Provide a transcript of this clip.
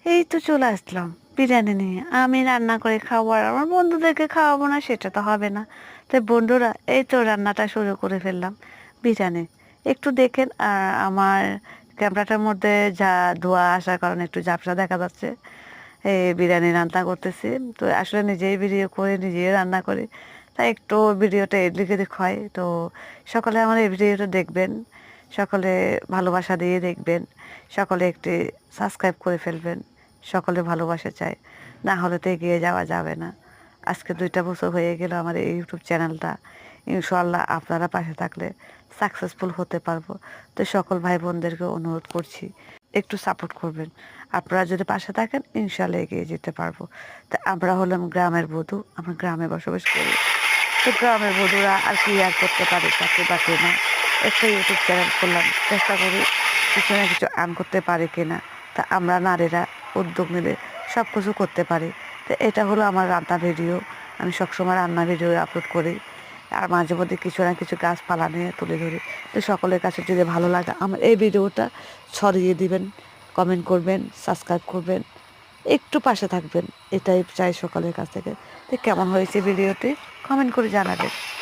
এই তো চলে আসলাম বিরিয়ানি নিয়ে। আমি রান্না করে খাবো আর আমার বন্ধুদেরকে খাওয়াবো না, সেটা তো হবে না। তাই বন্ধুরা, এই তো রান্নাটা শুরু করে ফেললাম বিরিয়ানি। একটু দেখেন, আর আমার ক্যামেরাটার মধ্যে যা ধোঁয়া আসার কারণে একটু ঝাপসা দেখা যাচ্ছে। এই বিরিয়ানি রান্না করতেছি, তো আসলে নিজেই ভিডিও করে নিজেই রান্না করি, তাই একটু ভিডিওটা এদিক এদিক হয়। তো সকলে আমার এই ভিডিওটা দেখবেন, সকলে ভালোবাসা দিয়ে দেখবেন, সকলে একটি সাবস্ক্রাইব করে ফেলবেন। সকলে ভালোবাসা চায়, না হলে তো এগিয়ে যাওয়া যাবে না। আজকে 2টা বছর হয়ে গেল আমার এই ইউটিউব চ্যানেলটা। ইনশাল্লাহ আপনারা পাশে থাকলে সাকসেসফুল হতে পারবো। তো সকল ভাই বোনদেরকে অনুরোধ করছি, একটু সাপোর্ট করবেন। আপনারা যদি পাশে থাকেন ইনশাল্লাহ এগিয়ে যেতে পারবো। তা আমরা হলাম গ্রামের বধূ, আমরা গ্রামে বসবাস করি। তো গ্রামের বধূরা আর কি আর করতে পারে, চাকরি বাকরি না, একটা ইউটিউব চ্যানেল করলাম, চেষ্টা করি কিছু না কিছু আর্ন করতে পারি কিনা। তা আমরা নারীরা উদ্যোগ নিলে সব কিছু করতে পারি। তো এটা হলো আমার রান্না ভিডিও। আমি সবসময় রান্না ভিডিও আপলোড করি, আর মাঝে মধ্যে কিছু না কিছু গাছপালা নিয়ে তুলে ধরি। তো সকলের কাছে যদি ভালো লাগে আমার এই ভিডিওটা ছড়িয়ে দিবেন, কমেন্ট করবেন, সাবস্ক্রাইব করবেন, একটু পাশে থাকবেন, এটাই চাই সকলের কাছ থেকে। তো কেমন হয়েছে ভিডিওটি কমেন্ট করে জানাবেন।